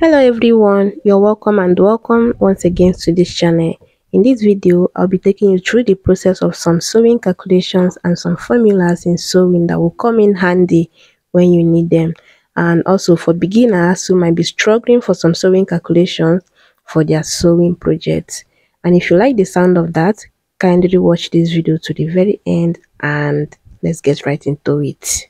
Hello everyone, you're welcome and welcome once again to this channel. In this video, I'll be taking you through the process of some sewing calculations and some formulas in sewing that will come in handy when you need them. And also for beginners who might be struggling for some sewing calculations for their sewing projects. And if you like the sound of that, kindly watch this video to the very end and let's get right into it.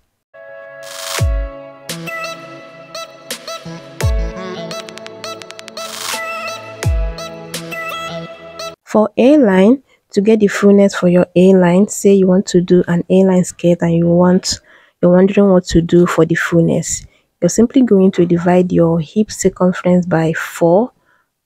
For A-line, to get the fullness for your A-line, say you want to do an A-line skirt and you're wondering what to do for the fullness. You're simply going to divide your hip circumference by 4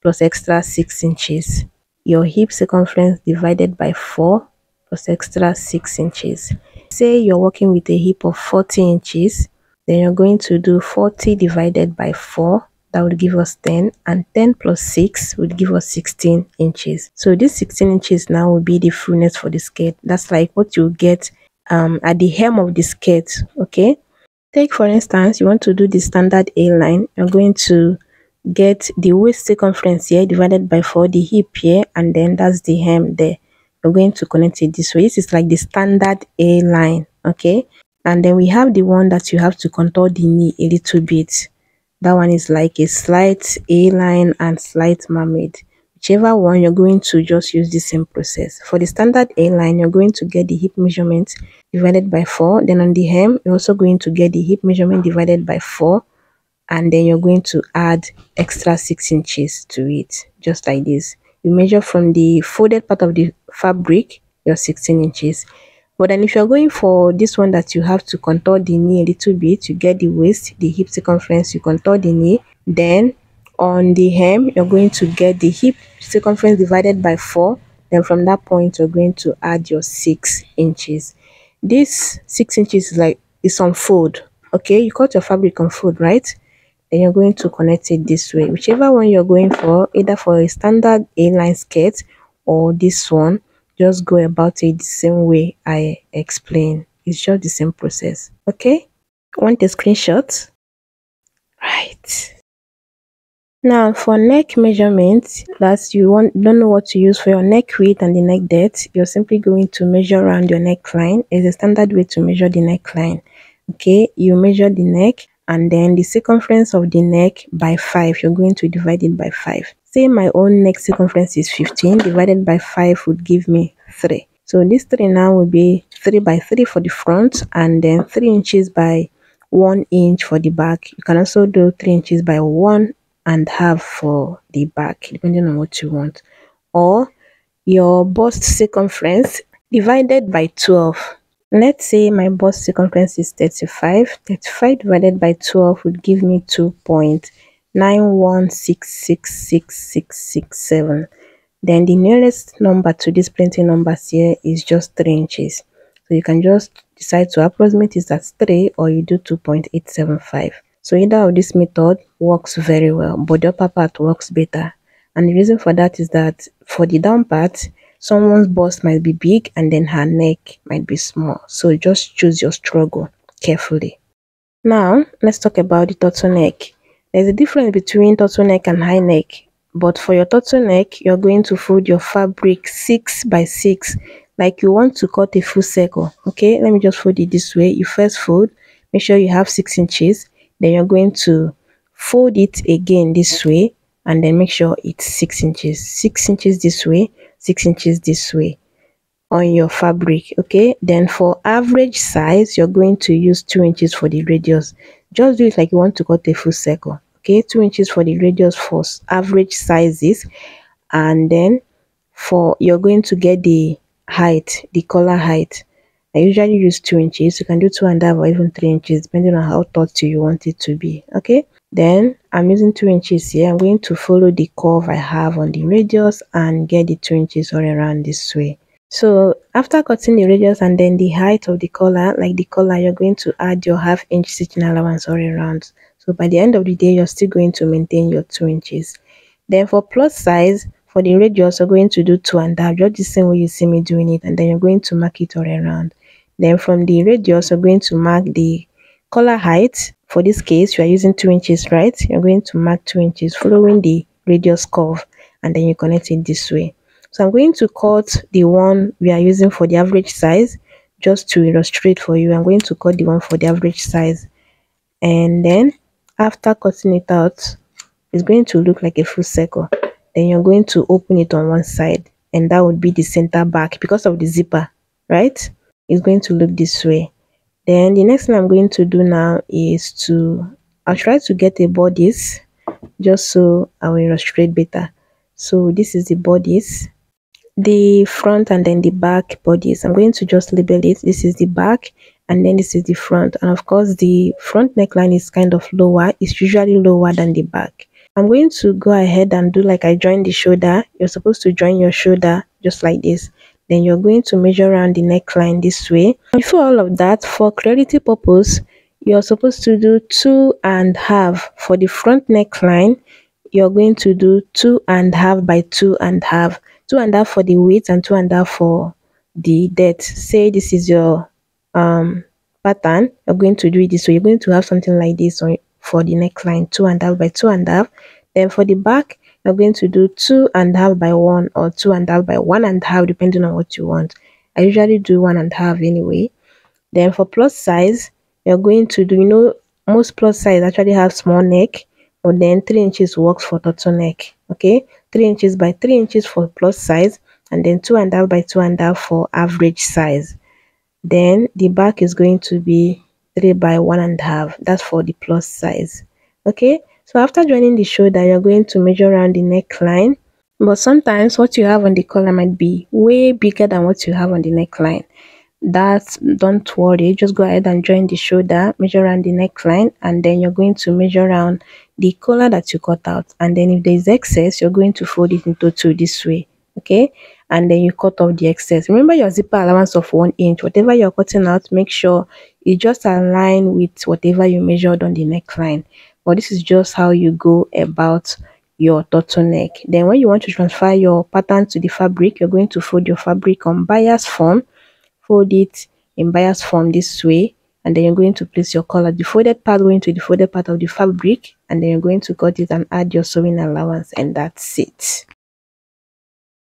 plus extra 6 inches. Your hip circumference divided by 4 plus extra 6 inches. Say you're working with a hip of 40 inches, then you're going to do 40 divided by 4. That would give us 10, and 10 plus 6 would give us 16 inches. So this 16 inches now will be the fullness for the skirt. That's like what you get at the hem of the skirt. Okay, take for instance, you want to do the standard A-line. You're going to get the waist circumference here divided by 4, the hip here, and then that's the hem there. You're going to connect it this way. This is like the standard A-line. Okay, and then we have the one that you have to contour the knee a little bit. That one is like a slight A-line and slight mermaid. Whichever one, you're going to just use the same process. For the standard A-line, you're going to get the hip measurement divided by 4. Then on the hem, you're also going to get the hip measurement divided by 4. And then you're going to add extra 6 inches to it, just like this. You measure from the folded part of the fabric, your 16 inches. But then if you're going for this one that you have to contour the knee a little bit, you get the waist, the hip circumference, you contour the knee. Then on the hem, you're going to get the hip circumference divided by 4. Then from that point, you're going to add your 6 inches. This 6 inches is on fold. Okay, you cut your fabric on fold, right? Then you're going to connect it this way. Whichever one you're going for, either for a standard A-line skirt or this one, just go about it the same way I explained. It's just the same process. Okay, want a screenshot? Right. Now for neck measurement, that's don't know what to use for your neck width and the neck depth, you're simply going to measure around your neckline. It's a standard way to measure the neckline. Okay, you measure the neck and then the circumference of the neck by 5. You're going to divide it by 5. Say my own neck circumference is 15, divided by 5 would give me 3. So this 3 now will be 3 by 3 for the front, and then 3 inches by 1 inch for the back. You can also do 3 inches by 1.5 for the back, depending on what you want. Or your bust circumference divided by 12. Let's say my bust circumference is 35. 35 divided by 12 would give me 2.916666667. Then the nearest number to these plenty numbers here is just 3 inches. So you can just decide to approximate it as 3 or you do 2.875. So either of this method works very well, but the upper part works better. And the reason for that is that for the down part, someone's bust might be big and then her neck might be small. So just choose your struggle carefully. Now, let's talk about the turtleneck. There's a difference between turtleneck and high neck. But for your turtleneck, you're going to fold your fabric 6 by 6. Like you want to cut a full circle. Okay, let me just fold it this way. You first fold, make sure you have 6 inches. Then you're going to fold it again this way. And then make sure it's 6 inches. 6 inches this way. 6 inches this way on your fabric. Okay, then for average size, you're going to use 2 inches for the radius. Just do it like you want to cut a full circle. Okay, 2 inches for the radius for average sizes, and then for you're going to get the height, the collar height. I usually use 2 inches. You can do 2.5 or even 3 inches depending on how tall you want it to be. Okay, then I'm using 2 inches here. I'm going to follow the curve I have on the radius and get the 2 inches all around this way. So after cutting the radius and then the height of the collar, like the collar, you're going to add your 1/2 inch stitching allowance all around. So by the end of the day, you're still going to maintain your 2 inches. Then for plus size, for the radius, you're going to do 2.5, just the same way you see me doing it, and then you're going to mark it all around. Then from the radius, you're going to mark the collar height For this case, you are using 2 inches, right? You're going to mark 2 inches following the radius curve, and then you connect it this way. So I'm going to cut the one we are using for the average size just to illustrate for you. I'm going to cut the one for the average size, and then after cutting it out, it's going to look like a full circle. Then you're going to open it on one side, and that would be the center back because of the zipper, right? It's going to look this way. Then the next thing I'm going to do now is I'll try to get a bodice just so I will illustrate better. So this is the bodice, the front and then the back bodice. I'm going to just label it. This is the back and then this is the front. And of course, the front neckline is kind of lower. It's usually lower than the back. I'm going to go ahead and do like I joined the shoulder. You're supposed to join your shoulder just like this. Then you're going to measure around the neckline this way. Before all of that, for clarity purpose, you're supposed to do 2.5 for the front neckline. You're going to do 2.5 by 2.5, 2.5 for the width and 2.5 for the depth. Say this is your pattern, you're going to do it this way. You're going to have something like this on for the neckline, 2.5 by 2.5. Then for the back, you're going to do 2.5 by 1 or 2.5 by 1.5, depending on what you want. I usually do 1.5 anyway. Then for plus size, you're going to do, most plus size actually have small neck, but then 3 inches works for turtleneck. Okay, 3 inches by 3 inches for plus size, and then 2.5 by 2.5 for average size. Then the back is going to be 3 by 1.5. That's for the plus size. Okay, so after joining the shoulder, you're going to measure around the neckline. But sometimes what you have on the collar might be way bigger than what you have on the neckline. Don't worry, just go ahead and join the shoulder, measure around the neckline, and then you're going to measure around the collar that you cut out. And then if there is excess, you're going to fold it into 2 this way. Okay, and then you cut off the excess. Remember your zipper allowance of 1 inch. Whatever you're cutting out, make sure it just align with whatever you measured on the neckline. But this is just how you go about your turtleneck. Then when you want to transfer your pattern to the fabric, you're going to fold your fabric on bias form. Fold it in bias form this way, and then you're going to place your collar, the folded part going to the folded part of the fabric, and then you're going to cut it and add your sewing allowance, and that's it.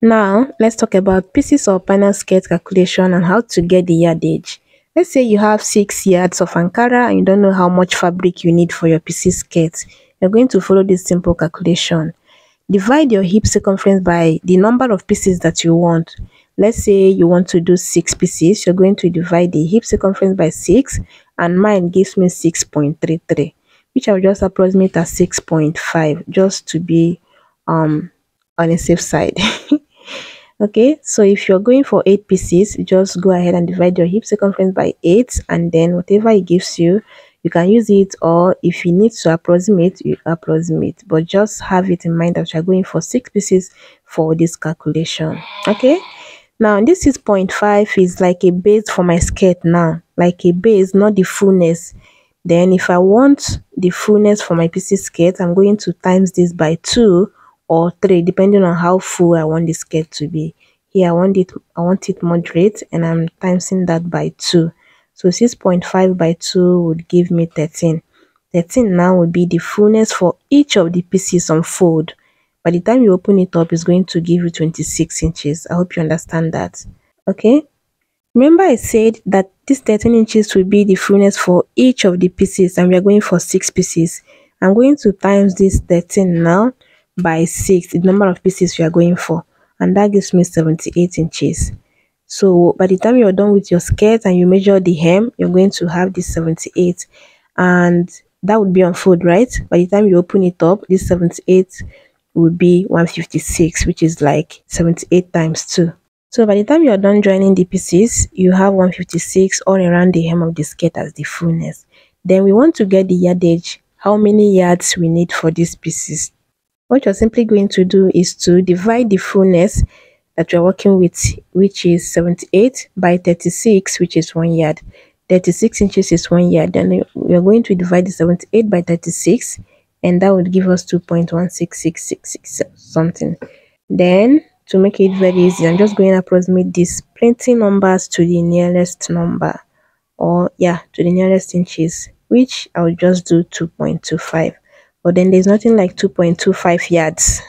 Now let's talk about pieces of panel skirt calculation and how to get the yardage. Let's say you have 6 yards of Ankara and you don't know how much fabric you need for your pieces skirt. You're going to follow this simple calculation. Divide your hip circumference by the number of pieces that you want. Let's say you want to do 6 pieces. You're going to divide the hip circumference by 6, and mine gives me 6.33, which I'll just approximate as 6.5 just to be on a safe side. Okay, so if you're going for 8 pieces, just go ahead and divide your hip circumference by 8, and then whatever it gives you, you can use it, or if you need to approximate, you approximate, but just have it in mind that you're going for 6 pieces for this calculation. Okay, now this 6.5 is like a base for my skirt now, like a base, not the fullness. Then if I want the fullness for my pieces skirt, I'm going to times this by 2 or 3, depending on how full I want the skirt to be. Here I want it moderate, and I'm timesing that by 2. So 6.5 by 2 would give me 13. 13 now would be the fullness for each of the pieces on fold. By the time you open it up, it's going to give you 26 inches. I hope you understand that. Okay, remember I said that this 13 inches will be the fullness for each of the pieces, and we are going for 6 pieces. I'm going to times this 13 now by 6, the number of pieces you are going for, and that gives me 78 inches. So by the time you're done with your skirt and you measure the hem, you're going to have this 78, and that would be on fold, right? By the time you open it up, this 78 would be 156, which is like 78 times 2. So by the time you're done joining the pieces, you have 156 all around the hem of the skirt as the fullness. Then we want to get the yardage, how many yards we need for these pieces. What you're simply going to do is to divide the fullness that you're working with, which is 78 by 36, which is 1 yard. 36 inches is 1 yard. Then we're going to divide the 78 by 36, and that would give us 2.16666 something. Then to make it very easy, I'm just going to approximate these plenty numbers to the nearest number, or yeah, to the nearest inches. which I'll just do 2.25. But then there's nothing like 2.25 yards.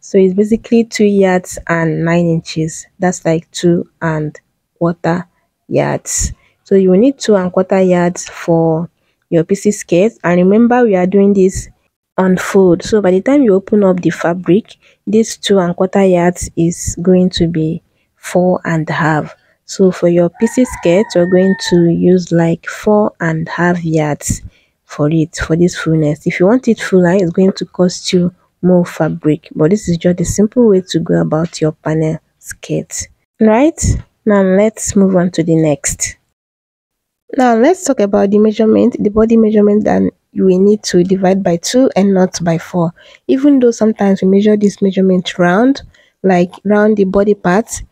So it's basically 2 yards and 9 inches. That's like 2.25 yards. So you will need 2.25 yards for your PC skirt. And remember, we are doing this unfold. So by the time you open up the fabric, this 2.25 yards is going to be 4.5. So for your PC skirt, you're going to use like 4.5 yards for it, for this fullness. If you want it fuller, it's going to cost you more fabric, but this is just a simple way to go about your panel skirt. Right, now let's move on to the next. Now let's talk about the measurement, the body measurement that you will need to divide by 2 and not by 4. Even though sometimes we measure this measurement round, like round the body part,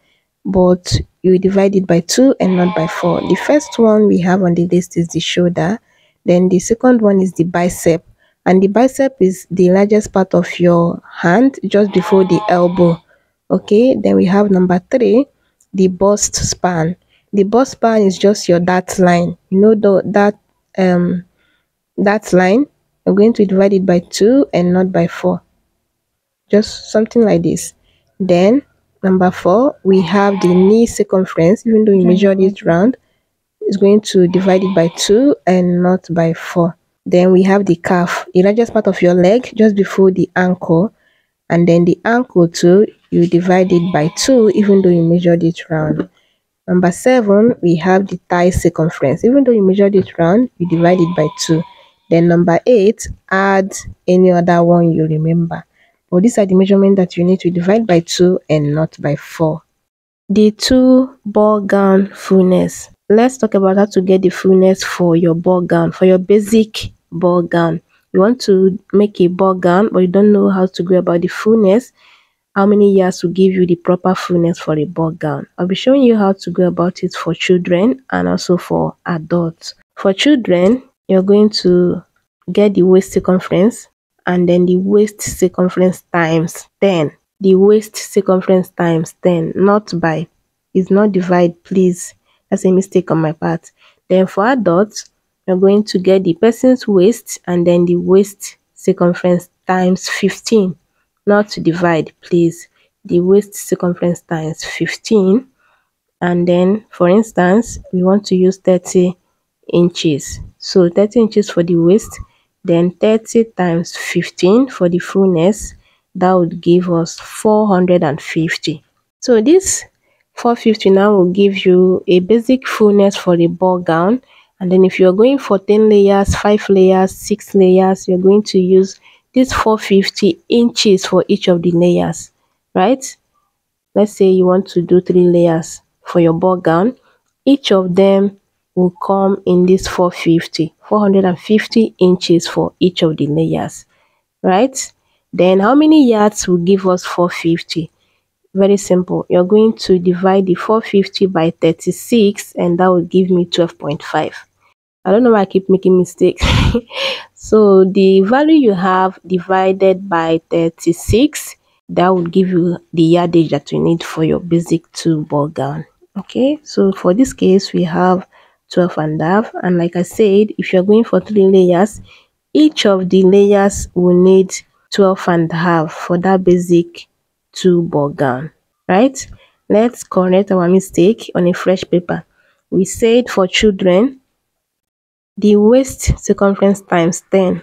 but you divide it by 2 and not by 4. The first one we have on the list is the shoulder. Then the second one is the bicep. And the bicep is the largest part of your hand, just before the elbow. Okay, then we have number 3, the bust span. The bust span is just your that line. You know that line. I'm going to divide it by 2 and not by 4. Just something like this. Then number 4, we have the knee circumference. Even though you measured it round, it's going to divide it by 2 and not by 4. Then we have the calf, the largest part of your leg, just before the ankle. And then the ankle too, you divide it by 2 even though you measured it round. Number 7, we have the thigh circumference. Even though you measured it round, you divide it by 2. Then number 8, add any other one you remember. But these are the measurements that you need to divide by 2 and not by 4. The Tulle Ball Gown fullness. Let's talk about how to get the fullness for your ball gown, for your basic ball gown. You want to make a ball gown, but you don't know how to go about the fullness. How many yards will give you the proper fullness for a ball gown? I'll be showing you how to go about it for children and also for adults. For children, you're going to get the waist circumference and then the waist circumference times 10. The waist circumference times 10, not by, it's not divide, please. That's a mistake on my part. Then for adults, you're going to get the person's waist and then the waist circumference times 15. Not to divide, please. The waist circumference times 15. And then, for instance, we want to use 30 inches. So 30 inches for the waist, then 30 times 15 for the fullness. That would give us 450. So this 450 now will give you a basic fullness for the ball gown. And then if you're going for 10 layers, 5 layers, 6 layers, you're going to use this 450 inches for each of the layers, right? Let's say you want to do 3 layers for your ball gown. Each of them will come in this 450 inches for each of the layers, right? Then how many yards will give us 450? Very simple. You're going to divide the 450 by 36 and that will give me 12.5. I don't know why I keep making mistakes. So the value you have divided by 36, that would give you the yardage that you need for your basic Tulle ball gown. Okay, so for this case we have 12.5, and like I said, if you're going for 3 layers, each of the layers will need 12.5 for that basic Tulle ball gown, right? Let's correct our mistake on a fresh paper. We said for children, the waist circumference times 10.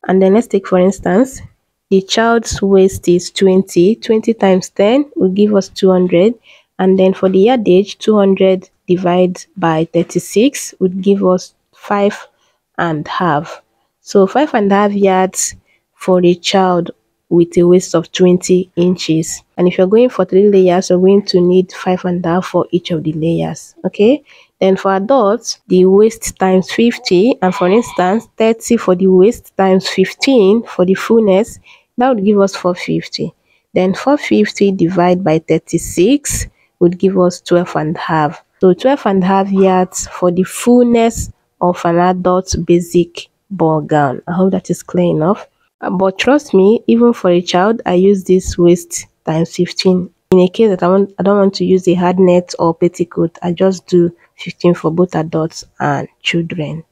And then let's take for instance, the child's waist is 20. 20 times 10 will give us 200. And then for the yardage, 200 divided by 36 would give us 5.5. So 5.5 yards for a child with a waist of 20 inches. And if you're going for 3 layers, you're going to need 5.5 for each of the layers. Okay. Then for adults, the waist times 50, and for instance, 30 for the waist times 15 for the fullness, that would give us 450. Then 450 divided by 36 would give us 12.5. So 12.5 yards for the fullness of an adult basic ball gown. I hope that is clear enough. But trust me, even for a child, I use this waist times 15. In a case that I don't want to use a hard net or petticoat, I just do 15 for both adults and children.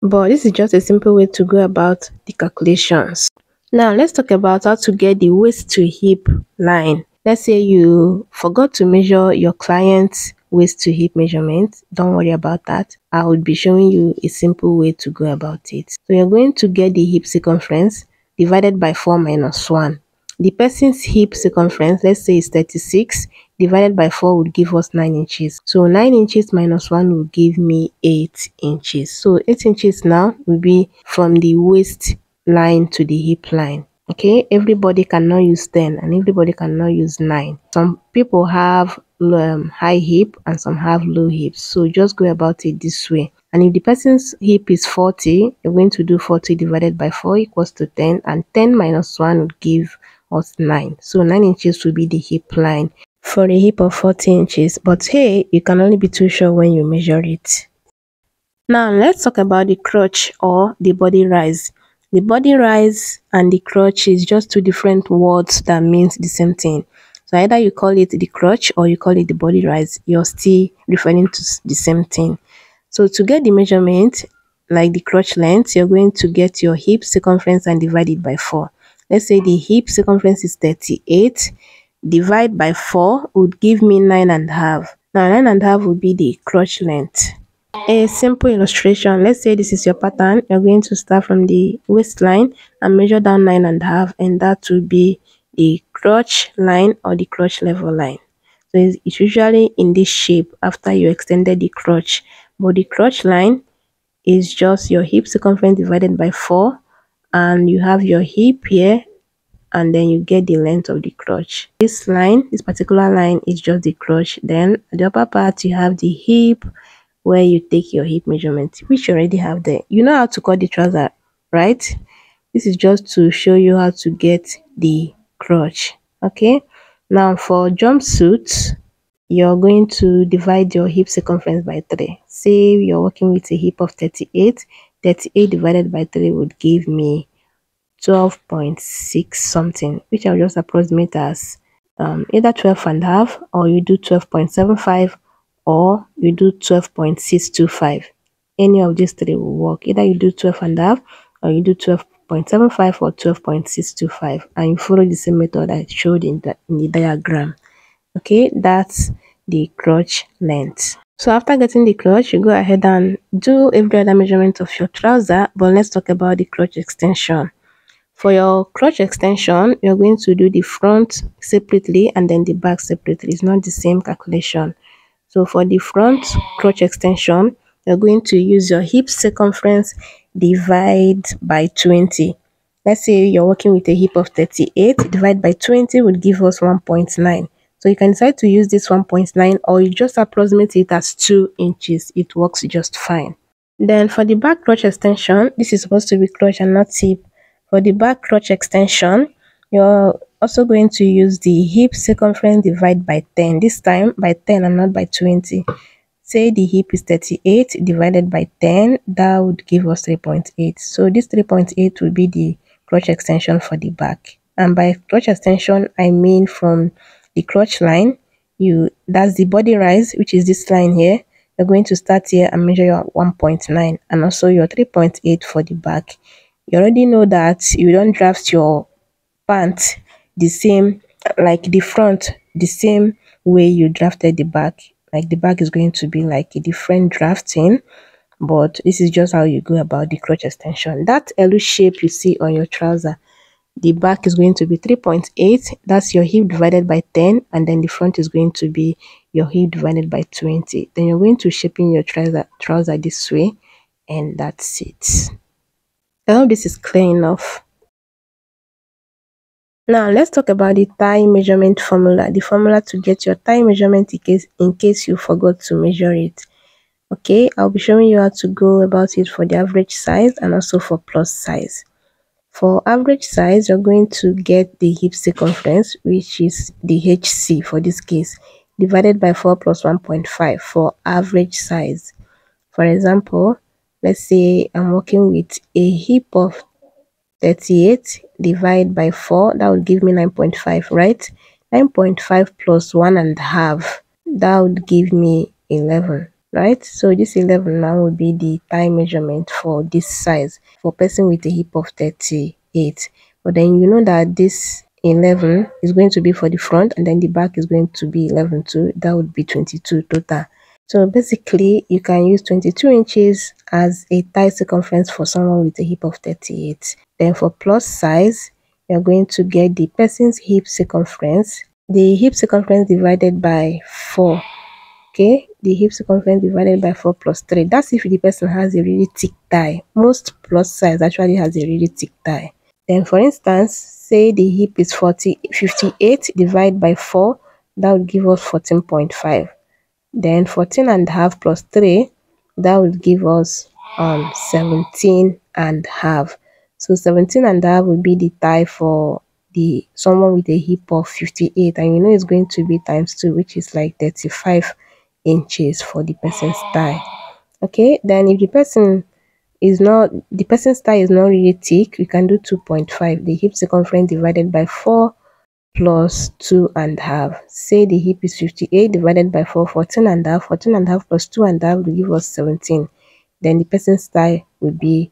but this is just a simple way to go about the calculations. Now let's talk about how to get the waist to hip line. Let's say you forgot to measure your client's waist to hip measurement. Don't worry about that. I will be showing you a simple way to go about it. So you're going to get the hip circumference divided by 4 minus 1. The person's hip circumference, let's say is 36, divided by 4 would give us 9 inches. So 9 inches minus 1 will give me 8 inches. So 8 inches now will be from the waist line to the hip line. Okay, everybody cannot use 10 and everybody cannot use 9. Some people have high hip and some have low hips, so just go about it this way. And if the person's hip is 40, you're going to do 40 divided by 4 equals to 10, and 10 minus 1 would give us 9. So 9 inches will be the hip line for a hip of 40 inches. But hey, you can only be too sure when you measure it. Now let's talk about the crotch or the body rise. The body rise and the crotch is just two different words that means the same thing. So either you call it the crotch or you call it the body rise, you're still referring to the same thing. So to get the measurement, like the crotch length, you're going to get your hip circumference and divide it by 4. Let's say the hip circumference is 38. Divide by 4 would give me 9.5. Now 9.5 would be the crotch length. A simple illustration, let's say this is your pattern. You're going to start from the waistline and measure down 9.5, and that will be the crotch line or the crotch level line. So it's usually in this shape after you extended the crotch, but the crotch line is just your hip circumference divided by 4, and you have your hip here, and then you get the length of the crotch. This line, this particular line, is just the crotch. Then at the upper part you have the hip, where you take your hip measurement, which you already have there. You know how to cut the trouser, right? This is just to show you how to get the crotch. Okay, now for jumpsuits, you're going to divide your hip circumference by 3. Say you're working with a hip of 38. 38 divided by 3 would give me 12.6 something, which I'll just approximate as either 12.5, or you do 12.75, or you do 12.625. Any of these three will work. Either you do 12.5, or you do 12.75, or 12.625, and you follow the same method I showed in the diagram. Okay, that's the crotch length. So after getting the crotch, you go ahead and do every other measurement of your trouser, but let's talk about the crotch extension. For your crotch extension, you're going to do the front separately and then the back separately. It's not the same calculation. So for the front crotch extension, you're going to use your hip circumference divide by 20. Let's say you're working with a hip of 38, divide by 20 would give us 1.9. So you can decide to use this 1.9, or you just approximate it as 2 inches. It works just fine. Then for the back crotch extension, this is supposed to be crotch and not hip. For the back crotch extension, you're also going to use the hip circumference divide by 10. This time by 10 and not by 20. Say the hip is 38 divided by 10, that would give us 3.8. So this 3.8 will be the crotch extension for the back. And by crotch extension, I mean from the crotch line, that's the body rise, which is this line here. You're going to start here and measure your 1.9 and also your 3.8 for the back. You already know that you don't draft your pants the same, like the front, the same way you drafted the back. Like the back is going to be like a different drafting, but this is just how you go about the crotch extension. That L shape you see on your trouser, the back is going to be 3.8. That's your hip divided by 10, and then the front is going to be your hip divided by 20. Then you're going to shape in your trouser this way, and that's it. I hope this is clear enough. Now let's talk about the thigh measurement formula. The formula to get your thigh measurement in case you forgot to measure it. Okay, I'll be showing you how to go about it for the average size and also for plus size. For average size, you're going to get the hip circumference, which is the HC for this case, divided by 4 plus 1.5 for average size. For example, let's say I'm working with a hip of 38 divided by 4, that would give me 9.5, right? 9.5 plus 1.5, that would give me 11. right? So this 11 now will be the thigh measurement for this size for person with a hip of 38. But then you know that this 11 is going to be for the front, and then the back is going to be 11 too. That would be 22 total. So basically you can use 22 inches as a thigh circumference for someone with a hip of 38. Then for plus size, you're going to get the person's hip circumference, the hip circumference divided by 4. Okay, the hip circumference divided by 4 plus 3. That's if the person has a really thick thigh. Most plus size actually has a really thick thigh. Then for instance, say the hip is 58 divided by 4, that would give us 14.5. Then 14.5 plus 3, that would give us 17.5. So 17.5 would be the thigh for the someone with a hip of 58, and you know it's going to be times 2, which is like 35 inches for the person's thigh. Okay, then if the person's thigh is not really thick, we can do 2.5, the hip circumference divided by 4 plus 2.5. Say the hip is 58 divided by 4, 14.5. 14.5 plus 2.5 will give us 17. Then the person's thigh will be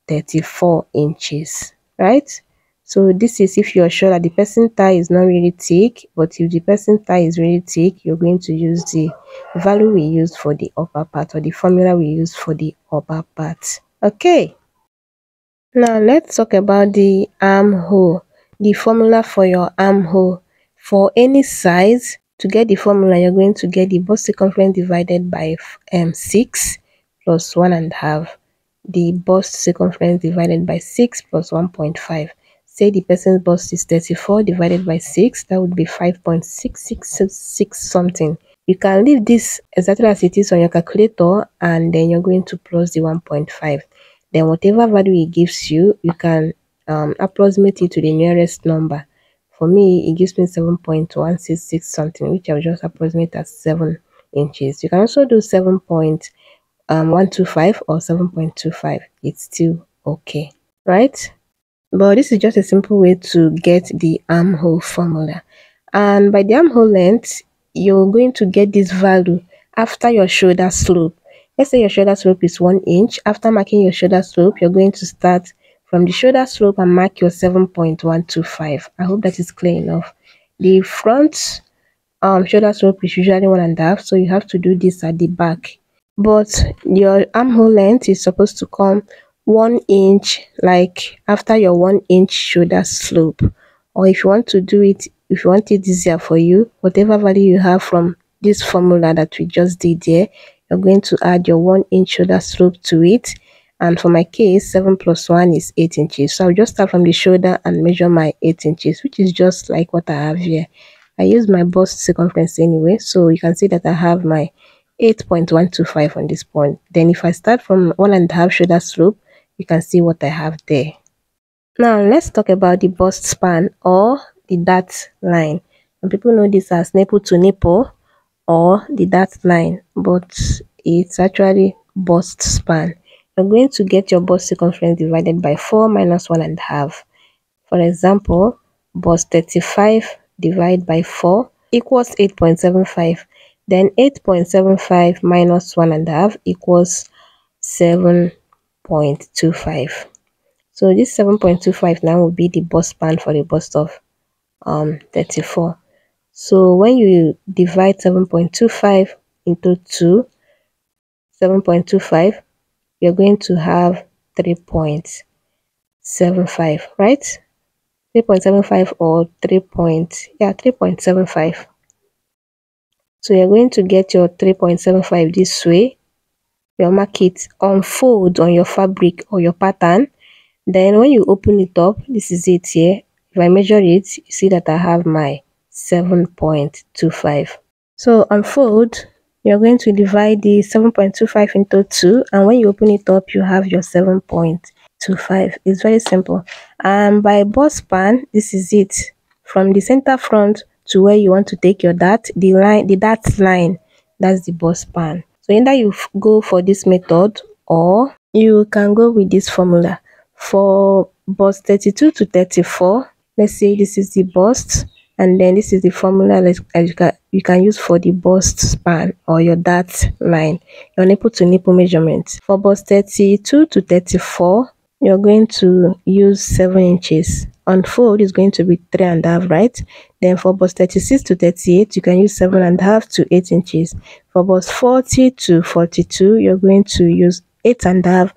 34 inches, right? So this is if you're sure that the person's thigh is not really thick, but if the person's thigh is really thick, you're going to use the value we used for the upper part, or the formula we used for the upper part. Okay, now let's talk about the armhole. The formula for your armhole. For any size, to get the formula, you're going to get the bust circumference divided by 6 plus 1.5. The bust circumference divided by 6 plus 1.5. Say the person's bust is 34 divided by 6, that would be 5.666 something. You can leave this exactly as it is on your calculator, and then you're going to plus the 1.5. Then whatever value it gives you, you can approximate it to the nearest number. For me, it gives me 7.166 something, which I'll just approximate as 7 inches. You can also do 7.125 or 7.25. It's still okay, right? But this is just a simple way to get the armhole formula. And by the armhole length, you're going to get this value after your shoulder slope. Let's say your shoulder slope is 1 inch. After marking your shoulder slope, you're going to start from the shoulder slope and mark your 7.125. I hope that is clear enough. The front shoulder slope is usually 1.5, so you have to do this at the back. But your armhole length is supposed to come 1 inch, like after your 1 inch shoulder slope. Or if you want to do it, if you want it easier for you, whatever value you have from this formula that we just did there, you're going to add your 1 inch shoulder slope to it. And for my case, 7 plus 1 is 8 inches. So I'll just start from the shoulder and measure my 8 inches, which is just like what I have here. I use my bust circumference anyway, so you can see that I have my 8.125 on this point. Then if I start from 1.5 shoulder slope, you can see what I have there. Now let's talk about the bust span, or the dart line. Some people know this as nipple to nipple or the dart line, but it's actually bust span. You're going to get your bust circumference divided by 4 minus 1.5. For example, bust 35 divided by 4 equals 8.75. Then 8.75 minus 1.5 equals 7.25. So this 7.25 now will be the bust span for the bust of 34. So when you divide 7.25 into 2, 7.25, you're going to have 3.75, right? 3.75 or 3.75. So you're going to get your 3.75 this way. You'll mark it, unfold on your fabric or your pattern. Then when you open it up, this is it here. If I measure it, you see that I have my 7.25. So unfold, you're going to divide the 7.25 into 2, and when you open it up, you have your 7.25. It's very simple. And by bust span, this is it. From the center front to where you want to take your dart, the dart line, that's the bust span. So either you go for this method, or you can go with this formula. For bust 32 to 34, let's say this is the bust, and then this is the formula you can use for the bust span or your dart line, your nipple to nipple measurement. For bust 32 to 34, you're going to use 7 inches. On fold is going to be 3.5, right? Then for bust 36 to 38, you can use 7.5 to 8 inches. For bust 40 to 42, you're going to use 8.5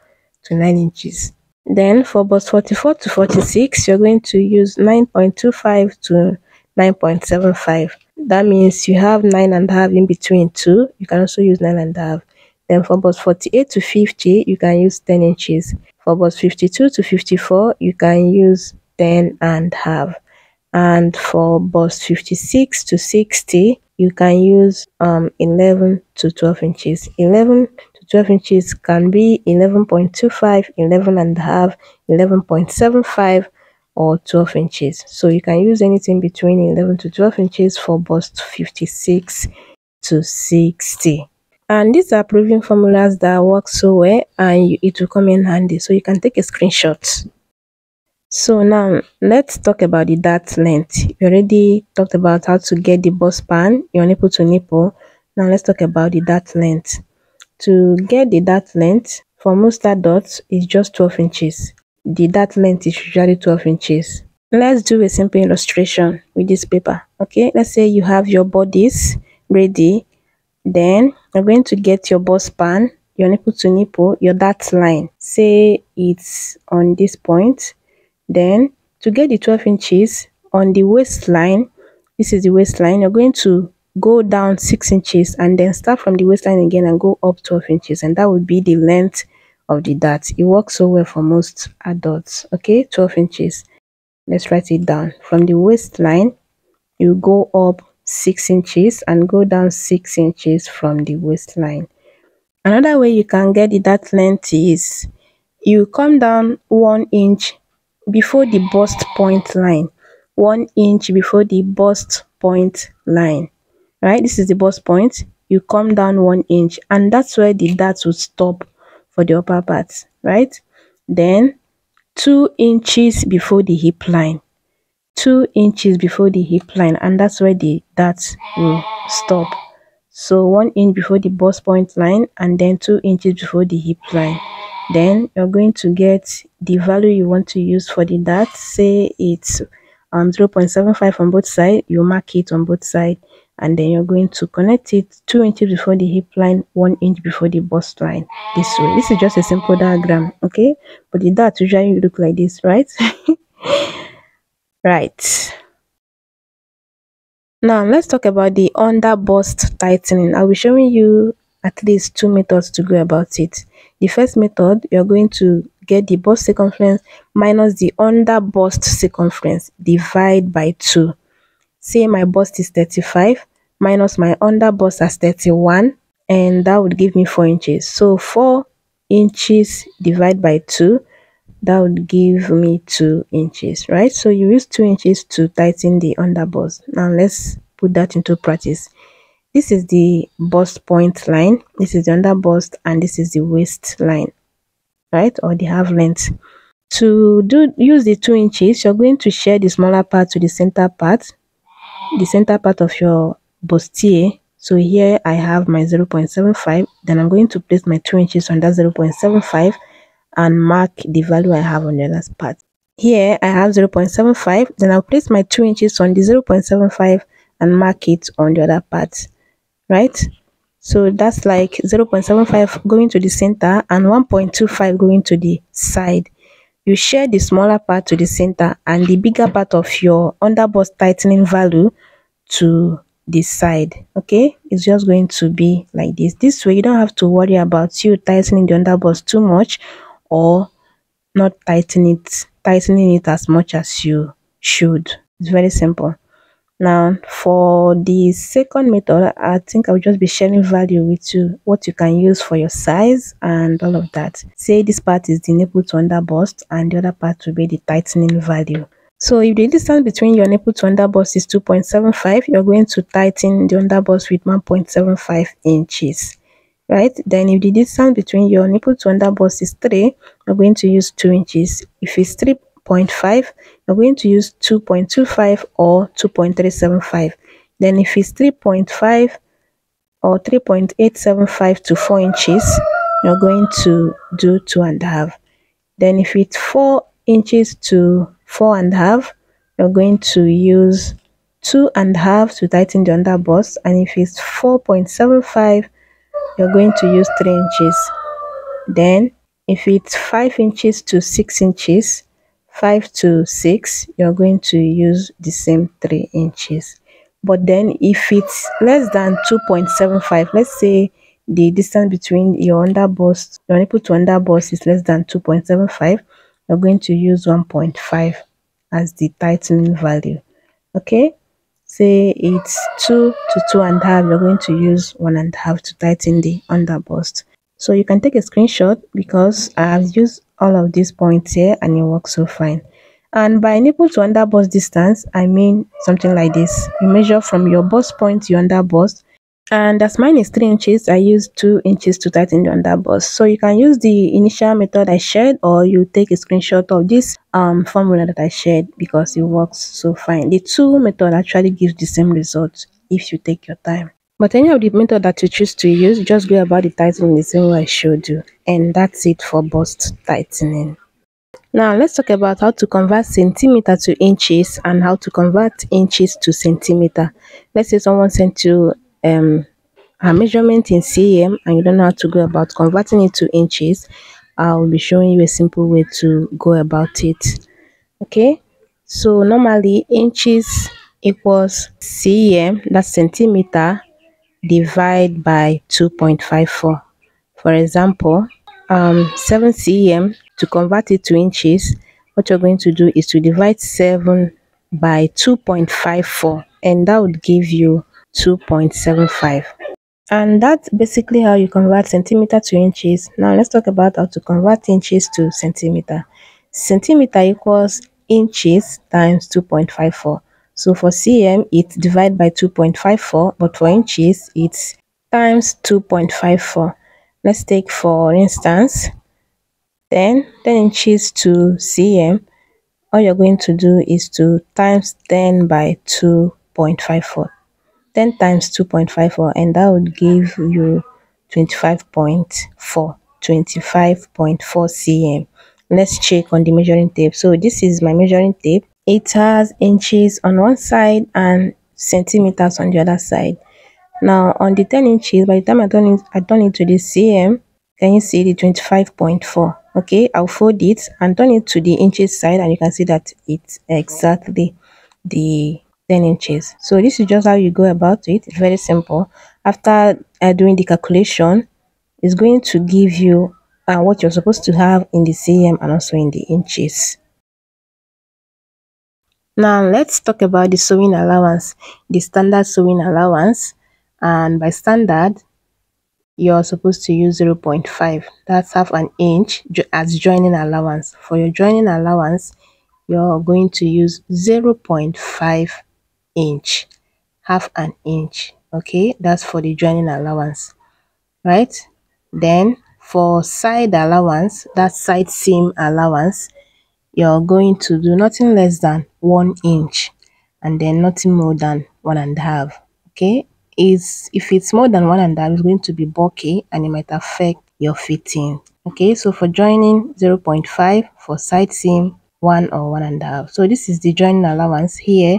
to 9 inches. Then for bust 44 to 46, you're going to use 9.25 to 9.75. That means you have 9.5 in between two. You can also use 9.5. Then for bust 48 to 50, you can use 10 inches. For bust 52 to 54, you can use 10.5. And for bust 56 to 60, you can use 11 to 12 inches. 11 to 12 inches can be 11.25, 11.5, 11.75, or 12 inches. So you can use anything between 11 to 12 inches for bust 56 to 60. And these are proven formulas that work so well, and it will come in handy, so you can take a screenshot. So now let's talk about the dart length. We already talked about how to get the bust span, your nipple to nipple. Now let's talk about the dart length. To get the dart length, for most dart dots, it's just 12 inches. The dart length is usually 12 inches. Let's do a simple illustration with this paper. Okay, let's say you have your bodice ready. Then you're going to get your bust span, your nipple to nipple, your dart line. Say it's on this point. Then to get the 12 inches on the waistline, this is the waistline, you're going to go down 6 inches and then start from the waistline again and go up 12 inches, and that would be the length of the dart. It works so well for most adults. Okay, 12 inches. Let's write it down. From the waistline, you go up 6 inches and go down 6 inches from the waistline. Another way you can get the dart length is you come down 1 inch before the bust point line. 1 inch before the bust point line. Right? This is the bust point. You come down 1 inch, and that's where the dart will stop for the upper part. Right? Then 2 inches before the hip line. 2 inches before the hip line, and that's where the dart will stop. So 1 inch before the bust point line, and then 2 inches before the hip line. Then you're going to get the value you want to use for the dart. Say it's 0.75 on both sides. You mark it on both sides, and then you're going to connect it 2 inches before the hip line, 1 inch before the bust line. This way. This is just a simple diagram, okay? But the dart usually look like this, right? Right. Now let's talk about the underbust tightening. I'll be showing you at least 2 methods to go about it. The first method, you're going to get the bust circumference minus the underbust circumference, divide by 2. Say my bust is 35 minus my underbust as 31, and that would give me 4 inches. So 4 inches divided by 2, that would give me 2 inches, right? So you use 2 inches to tighten the underbust. Now let's put that into practice. This is the bust point line, this is the underbust, and this is the waistline, right? Or the half length. To use the 2 inches, you're going to share the smaller part to the center part of your bustier. So here I have my 0.75. Then I'm going to place my 2 inches on that 0.75 and mark the value I have on the other part. Here I have 0.75. Then I'll place my 2 inches on the 0.75 and mark it on the other part, right? So that's like 0.75 going to the center and 1.25 going to the side. You share the smaller part to the center and the bigger part of your underbust tightening value to the side. Okay, it's just going to be like this. This way you don't have to worry about you tightening the underbust too much or not tightening it as much as you should. It's very simple. Now for the second method, I think I'll just be sharing value with you, what you can use for your size and all of that. Say this part is the nipple to underbust and the other part will be the tightening value. So if the distance between your nipple to underbust is 2.75, you're going to tighten the underbust with 1.75 inches. Right? Then if the distance between your nipple to underbust is 3, you're going to use 2 inches. If it's 3.5, you're going to use 2.25 or 2.375. Then if it's 3.5 or 3.875 to 4 inches, you're going to do 2.5. Then if it's 4 inches to 4.5, you're going to use 2.5 to tighten the underbust. And if it's 4.75, you're going to use 3 inches. Then if it's 5 inches to 6 inches, 5 to 6, you're going to use the same 3 inches. But then if it's less than 2.75, let's say the distance between your underbust, your nipple to underbust is less than 2.75, you're going to use 1.5 as the tightening value. Okay, say it's 2 to 2.5, you're going to use 1.5 to tighten the underbust. So you can take a screenshot because I've used all of these points here and it works so fine. And by nipple to underbust distance, I mean something like this. You measure from your bust point to your underbust, and as mine is 3 inches, I use 2 inches to tighten the underbust. So you can use the initial method I shared, or you take a screenshot of this formula that I shared because it works so fine. The two methods actually gives the same result if you take your time. But any of the method that you choose to use, just go about the tightening the same way I showed you. And that's it for bust tightening. Now let's talk about how to convert centimeter to inches and how to convert inches to centimeter. Let's say someone sent you a measurement in cm and you don't know how to go about converting it to inches. I'll be showing you a simple way to go about it. Okay, so normally inches equals cm, that's centimeter, divide by 2.54. For example, 7 cm, to convert it to inches, what you're going to do is to divide 7 by 2.54, and that would give you 2.75. And that's basically how you convert centimeter to inches. Now let's talk about how to convert inches to centimeter. Centimeter equals inches times 2.54. So for cm, it's divided by 2.54, but for inches, it's times 2.54. Let's take, for instance, 10 inches to cm. All you're going to do is to times 10 by 2.54. 10 times 2.54, and that would give you 25.4 cm. Let's check on the measuring tape. So this is my measuring tape. It has inches on one side and centimeters on the other side. Now on the 10 inches, by the time I turn it to the cm, can you see the 25.4? Okay, I'll fold it and turn it to the inches side, and you can see that it's exactly the 10 inches. So this is just how you go about it. It's very simple. After doing the calculation, it's going to give you what you're supposed to have in the cm and also in the inches. Now let's talk about the sewing allowance, the standard sewing allowance. And by standard, you're supposed to use 0.5. That's half an inch as joining allowance. For your joining allowance, you're going to use 0.5 inch, half an inch. Okay, that's for the joining allowance, right? Then for side allowance, that's side seam allowance, you're going to do nothing less than 1 inch and then nothing more than 1.5. Okay, if it's more than 1.5, it's going to be bulky and it might affect your fitting. Okay, so for joining, 0.5, for side seam, 1 or 1.5. So this is the joining allowance. Here,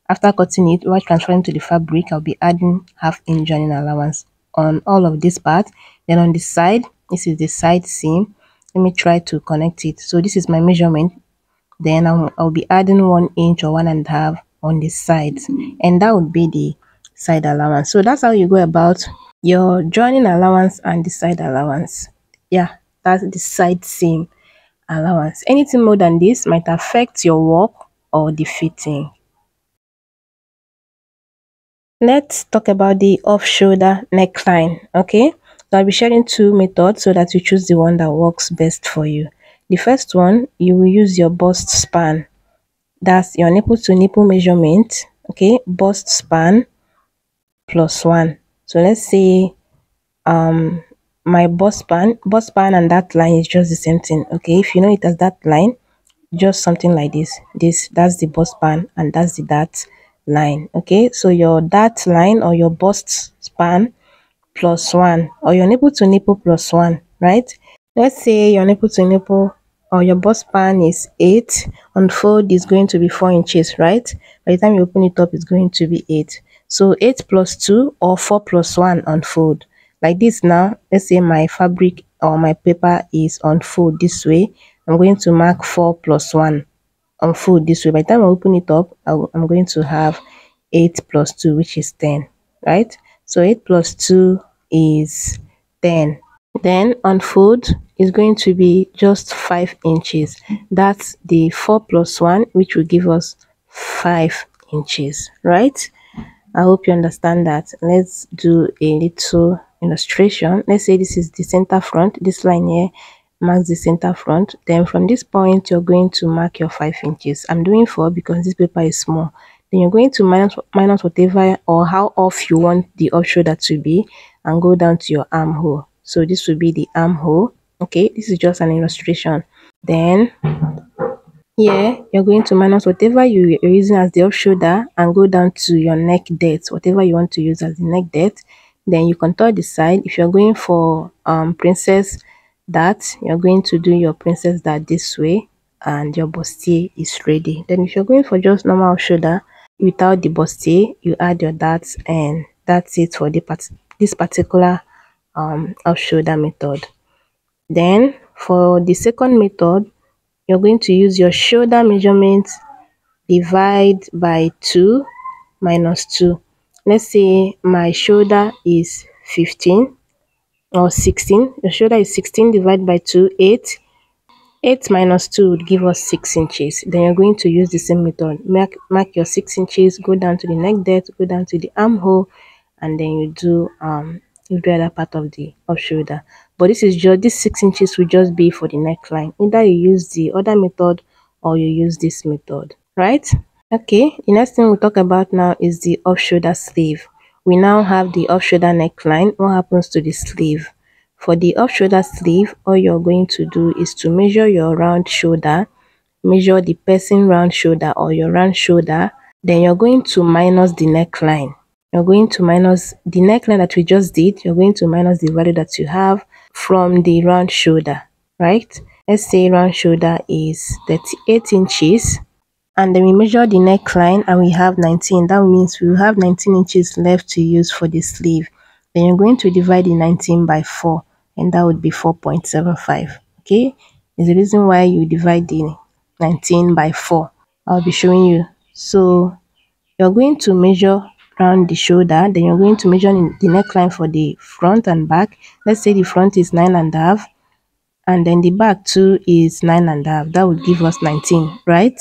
after cutting it, while transferring to the fabric, I'll be adding half inch joining allowance on all of this part. Then on the side, this is the side seam. Let me try to connect it. So this is my measurement. Then I'll be adding 1 inch or 1.5 on the sides, and that would be the side allowance. So that's how you go about your joining allowance and the side allowance. Yeah, that's the side seam allowance. Anything more than this might affect your work or the fitting. Let's talk about the off-shoulder neckline. Okay, so I'll be sharing two methods so that you choose the one that works best for you. The first one, you will use your bust span. That's your nipple to nipple measurement. Okay, bust span plus 1. So let's say my bust span and that line is just the same thing. Okay, if you know it as that line, just something like this. That's the bust span and that's the that line. Okay, so your dart line or your bust span +1, or your nipple to nipple +1, right? Let's say your nipple to nipple or your bust span is 8, unfold is going to be 4 inches, right? By the time you open it up, it's going to be 8. So 8 plus 2 or 4 plus 1 unfold. Like this now, let's say my fabric or my paper is unfold this way. I'm going to mark 4 plus 1 unfold this way. By the time I open it up, I'm going to have 8 plus 2, which is 10, right? So 8 plus 2 is 10. Then unfold is going to be just 5 inches. That's the 4 plus 1, which will give us 5 inches, right? I hope you understand that. Let's do a little illustration. Let's say this is the center front. This line here marks the center front. Then from this point, you're going to mark your 5 inches. I'm doing 4 because this paper is small. Then you're going to minus whatever or how off you want the off shoulder to be and go down to your armhole. So this will be the armhole. Okay, this is just an illustration. Then here, you're going to minus whatever you're using as the off shoulder and go down to your neck depth, whatever you want to use as the neck depth. Then you contour the side. If you're going for princess dart, you're going to do your princess dart this way and your bustier is ready. Then if you're going for just normal off shoulder without the bustier, you add your darts and that's it for this particular off shoulder method. Then for the second method, you're going to use your shoulder measurement, divide by 2 minus 2. Let's say my shoulder is 15 or 16. Your shoulder is 16 divided by 2, 8. 8 minus 2 would give us 6 inches. Then you're going to use the same method. Mark your 6 inches, go down to the neck depth, go down to the armhole, and then you do the other part of the off shoulder. But this 6 inches will just be for the neckline. Either you use the other method or you use this method, right? Okay, the next thing we'll talk about now is the off shoulder sleeve. We now have the off shoulder neckline. What happens to the sleeve? For the off shoulder sleeve, all you're going to do is to measure your round shoulder, measure the person round shoulder or your round shoulder, then you're going to minus the neckline. You're going to minus the neckline that we just did. You're going to minus the value that you have from the round shoulder, right? Let's say round shoulder is 38 inches. And then we measure the neckline and we have 19. That means we will have 19 inches left to use for the sleeve. Then you're going to divide the 19 by 4 and that would be 4.75. Okay, there's a reason why you divide the 19 by 4. I'll be showing you. So you're going to measure around the shoulder, then you're going to measure the neckline for the front and back. Let's say the front is 9.5 and then the back too is 9.5. That would give us 19, right?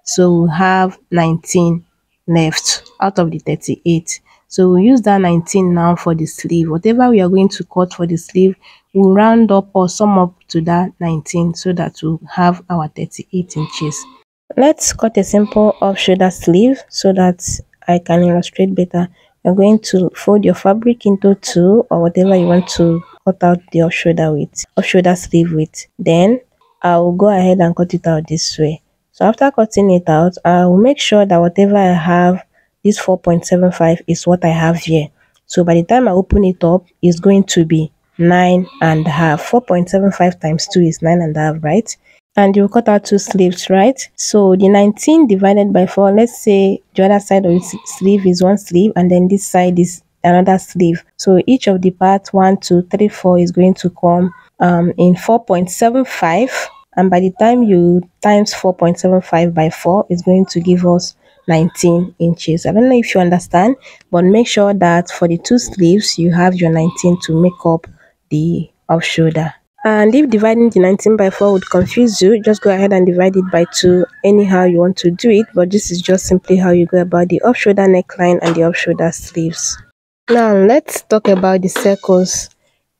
So we'll have 19 left out of the 38. So we'll use that 19 now for the sleeve. Whatever we are going to cut for the sleeve, we'll round up or sum up to that 19 so that we'll have our 38 inches. Let's cut a simple off shoulder sleeve so that I can illustrate better. You're going to fold your fabric into 2 or whatever you want to cut out the off shoulder sleeve with. Then I will go ahead and cut it out this way. So after cutting it out, I will make sure that whatever I have, this 4.75 is what I have here. So by the time I open it up, it's going to be 9.5. 4.75 times 2 is 9.5, right? And you cut out 2 sleeves, right? So the 19 divided by 4, let's say the other side of the sleeve is 1 sleeve and then this side is another sleeve. So each of the parts 1, 2, 3, 4 is going to come in 4.75. And by the time you times 4.75 by 4, it's going to give us 19 inches. I don't know if you understand, but make sure that for the 2 sleeves, you have your 19 to make up the off shoulder. And if dividing the 19 by 4 would confuse you, just go ahead and divide it by 2 anyhow you want to do it. But this is just simply how you go about the off shoulder neckline and the off shoulder sleeves. Now let's talk about the circles,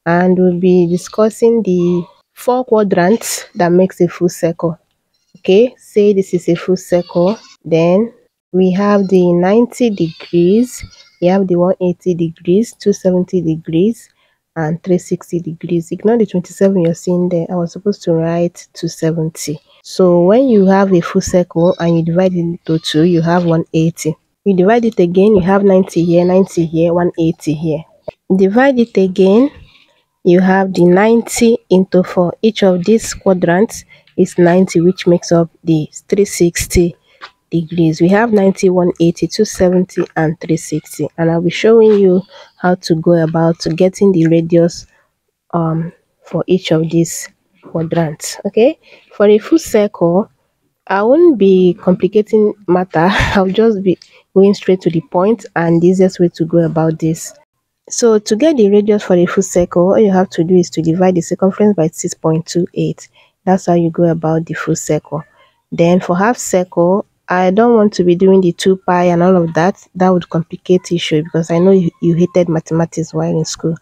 and we'll be discussing the 4 quadrants that makes a full circle. Okay, say this is a full circle. Then we have the 90 degrees, we have the 180 degrees, 270 degrees, and 360 degrees. Ignore the 27 you're seeing there. I was supposed to write 270. So when you have a full circle and you divide it into 2, you have 180. You divide it again, you have 90 here, 90 here, 180 here. Divide it again, you have the 90 into 4. Each of these quadrants is 90, which makes up the 360 degrees. We have 90, 180, 270, and 360. And I'll be showing you how to go about getting the radius for each of these quadrants. Okay, for a full circle, I won't be complicating matter. I'll just be going straight to the point, and the easiest way to go about this. So to get the radius for a full circle, all you have to do is to divide the circumference by 6.28. That's how you go about the full circle. Then for half circle, I don't want to be doing the 2 pi and all of that. That would complicate issue because I know you hated mathematics while in school.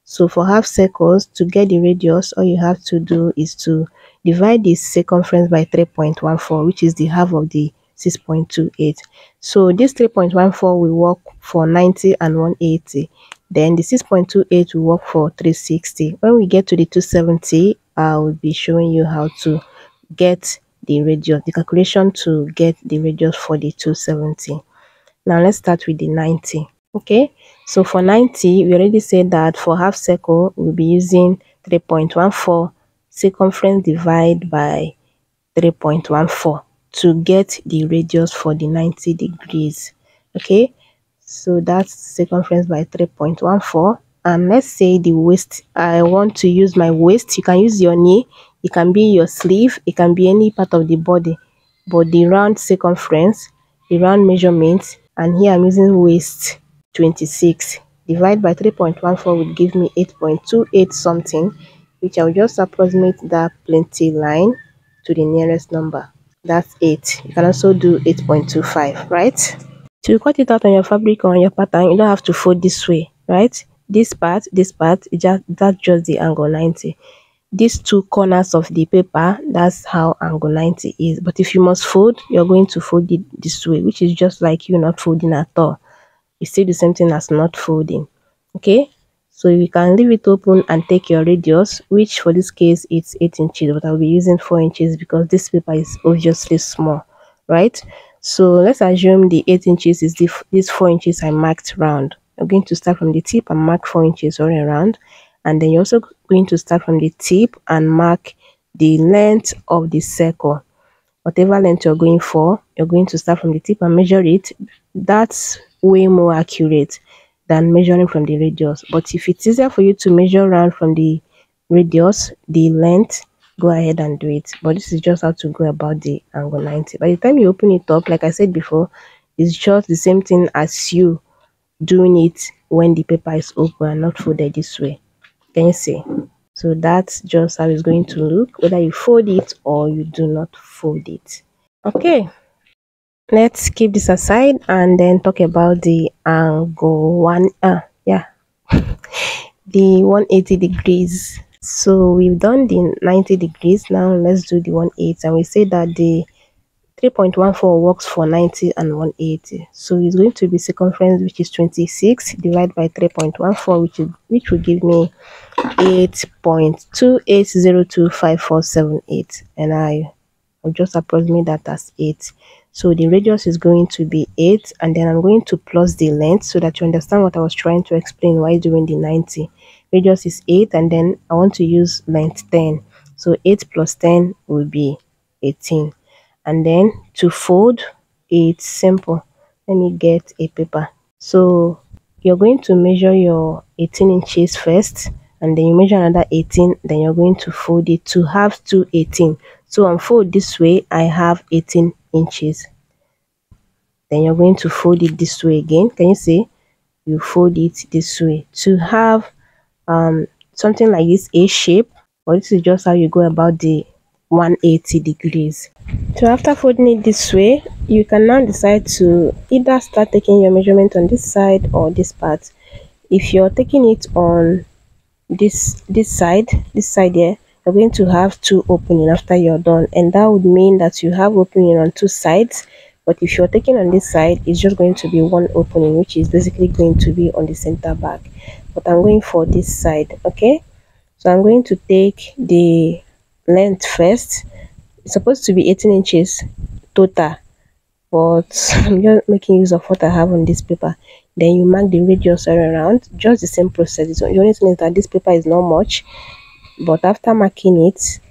So for half circles, to get the radius, all you have to do is to divide the circumference by 3.14, which is the half of the 6.28. So this 3.14 will work for 90 and 180. Then the 6.28 will work for 360. When we get to the 270, I will be showing you how to get the radius, the calculation to get the radius for the 270. Now let's start with the 90. Okay, so for 90, we already said that for half circle, we'll be using 3.14 circumference divided by 3.14 to get the radius for the 90 degrees. Okay, so that's circumference by 3.14. And let's say the waist, I want to use my waist. You can use your knee, it can be your sleeve, it can be any part of the body, but the round circumference, the round measurement, and here I'm using waist 26 divided by 3.14 would give me 8.28 something, which I'll just approximate that plenty line to the nearest number. That's 8. You can also do 8.25, right? To cut it out on your fabric or on your pattern, you don't have to fold this way, right? This part, that's just the angle 90. These two corners of the paper, that's how angle 90 is. But if you must fold, you're going to fold it this way, which is just like you not folding at all. It's still the same thing as not folding. Okay, so you can leave it open and take your radius, which for this case it's 8 inches, but I'll be using 4 inches because this paper is obviously small, right? So let's assume the 8 inches is this 4 inches I marked round. I'm going to start from the tip and mark 4 inches all around, and then you're also going to start from the tip and mark the length of the circle. Whatever length you're going for, you're going to start from the tip and measure it. That's way more accurate than measuring from the radius. But if it's easier for you to measure around from the radius, the length, go ahead and do it. But this is just how to go about the angle 90. By the time you open it up, like I said before, it's just the same thing as you doing it when the paper is open and not folded this way. Can you see? So that's just how it's going to look, whether you fold it or you do not fold it. Okay, let's keep this aside and then talk about the angle the 180 degrees. So we've done the 90 degrees. Now let's do the 180, and we say that the 3.14 works for 90 and 180. So it's going to be circumference, which is 26 divided by 3.14, which will give me 8.28025478, and I'll just approximate that as 8. So the radius is going to be 8, and then I'm going to plus the length so that you understand what I was trying to explain while doing the 90. Radius is 8, and then I want to use length 10. So 8 plus 10 will be 18. And then to fold, it's simple. Let me get a paper. So you're going to measure your 18 inches first, and then you measure another 18, then you're going to fold it to have 218. So on fold this way, I have 18 inches. Then you're going to fold it this way again. Can you see? You fold it this way to have something like this A shape. But this is just how you go about the 180 degrees. So after folding it this way, you can now decide to either start taking your measurement on this side or this part. If you're taking it on this side here, you're going to have 2 opening after you're done, and that would mean that you have opening on 2 sides. But if you're taking on this side, it's just going to be 1 opening, which is basically going to be on the center back. But I'm going for this side. Okay, so I'm going to take the length first. It's supposed to be 18 inches total, but I'm just making use of what I have on this paper. Then you mark the radius all around. Just the same process. The only thing is that this paper is not much, but after marking it,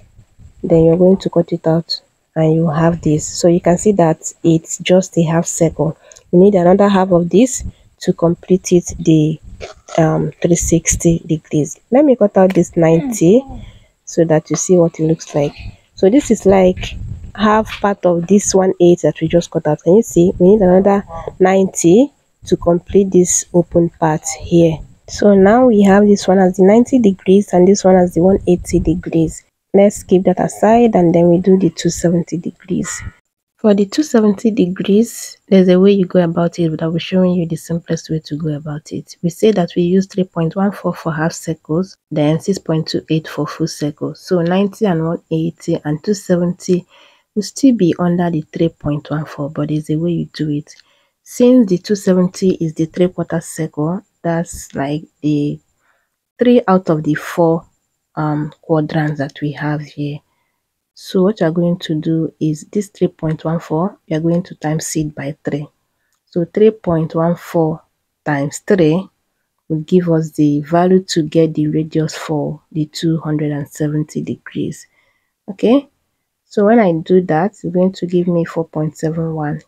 then you're going to cut it out and you have this. So you can see that it's just a half circle. You need another half of this to complete it, the 360 degrees. Let me cut out this 90 so that you see what it looks like. So this is like half part of this 180 that we just cut out. Can you see? We need another 90 to complete this open part here. So now we have this one as the 90 degrees and this one as the 180 degrees. Let's keep that aside and then we do the 270 degrees. For the 270 degrees, there's a way you go about it, but I will showing you the simplest way to go about it. We say that we use 3.14 for half circles, then 6.28 for full circles. So 90 and 180 and 270 will still be under the 3.14, but there's a way you do it. Since the 270 is the 3/4 circle, that's like the 3 out of the 4 quadrants that we have here. So what you're going to do is this 3.14, you're going to times it by 3. So 3.14 times 3 will give us the value to get the radius for the 270 degrees. Okay, so when I do that, it's going to give me 4.71.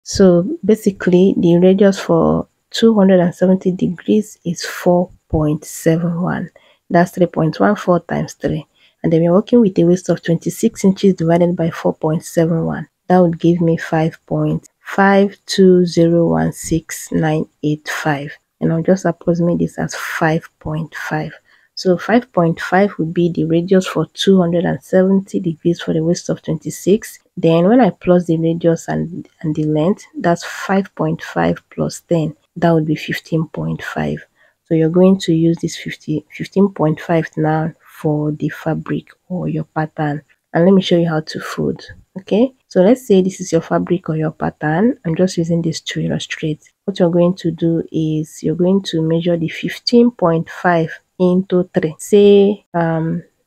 So basically the radius for 270 degrees is 4.71. That's 3.14 times 3. And then we're working with a waist of 26 inches divided by 4.71. That would give me 5.52016,985. And I'll just approximate this as 5.5. So 5.5 would be the radius for 270 degrees for the waist of 26. Then when I plus the radius and the length, that's 5.5 plus 10. That would be 15.5. So you're going to use this 15.5 now for the fabric or your pattern. And let me show you how to fold. Okay, so let's say this is your fabric or your pattern. I'm just using this to illustrate. What you're going to do is you're going to measure the 15.5 into 3. Say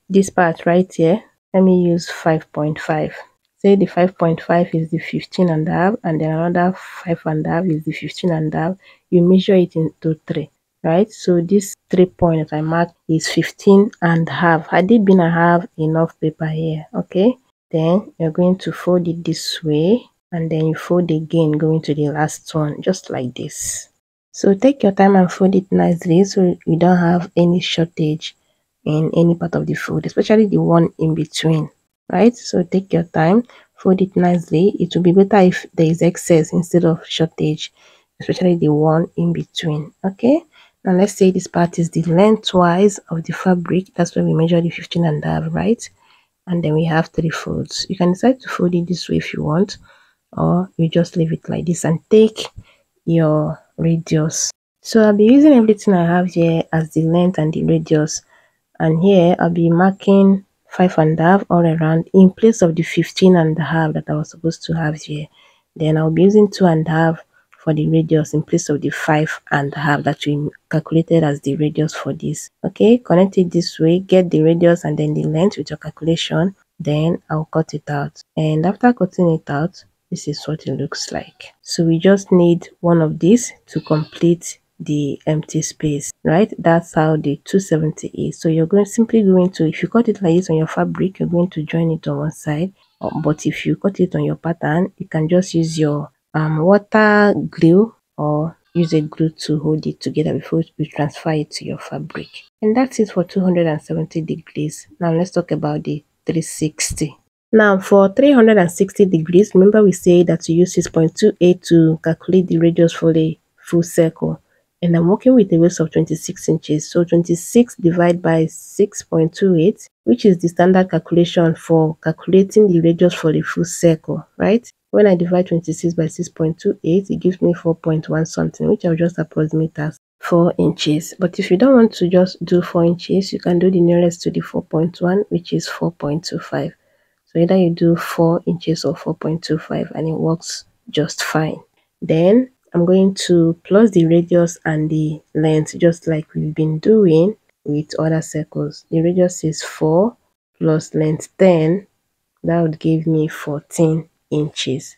this part right here, let me use 5.5. Say the 5.5 is the 15 and a half, and then another 5 and a half is the 15 and a half. You measure it into 3. Right, so this 3 point that I marked is 15 and a half. Had it been I have enough paper here, okay, then you're going to fold it this way and then you fold again going to the last one, just like this. So take your time and fold it nicely so you don't have any shortage in any part of the fold, especially the one in between. Right, so take your time, fold it nicely. It will be better if there is excess instead of shortage, especially the one in between. Okay, now let's say this part is the lengthwise of the fabric. That's where we measure the 15 and a half, right? And then we have 3 folds. You can decide to fold it this way if you want, or you just leave it like this and take your radius. So I'll be using everything I have here as the length and the radius, and here I'll be marking 5 and a half all around in place of the 15 and a half that I was supposed to have here. Then I'll be using 2 and a half for the radius in place of the 5 and a half that we calculated as the radius for this. Okay, connect it this way, get the radius and then the length with your calculation, then I'll cut it out. And after cutting it out, this is what it looks like. So we just need one of these to complete the empty space, right? That's how the 270 is. So you're simply going to, if you cut it like this on your fabric, you're going to join it on one side. But if you cut it on your pattern, you can just use your water glue or use a glue to hold it together before you transfer it to your fabric. And that's it for 270 degrees. Now let's talk about the 360. Now for 360 degrees, remember we say that you use 6.28 to calculate the radius for the full circle. And I'm working with a waist of 26 inches. So 26 divided by 6.28, which is the standard calculation for calculating the radius for the full circle, right? When I divide 26 by 6.28, it gives me 4.1 something, which I'll just approximate as 4 inches. But if you don't want to just do 4 inches, you can do the nearest to the 4.1, which is 4.25. So either you do 4 inches or 4.25 and it works just fine. Then I'm going to plus the radius and the length just like we've been doing with other circles. The radius is 4 plus length 10. That would give me 14 inches.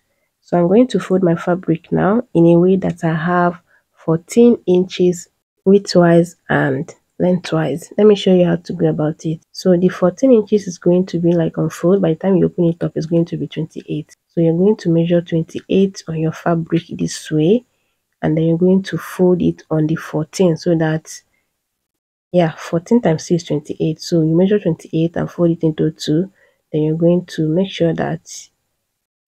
So I'm going to fold my fabric now in a way that I have 14 inches widthwise and lengthwise. Let me show you how to go about it. So the 14 inches is going to be like on fold. By the time you open it up, it's going to be 28. So you're going to measure 28 on your fabric this way, and then you're going to fold it on the 14, so that 14 times 2 is 28. So you measure 28 and fold it into 2. Then you're going to make sure that,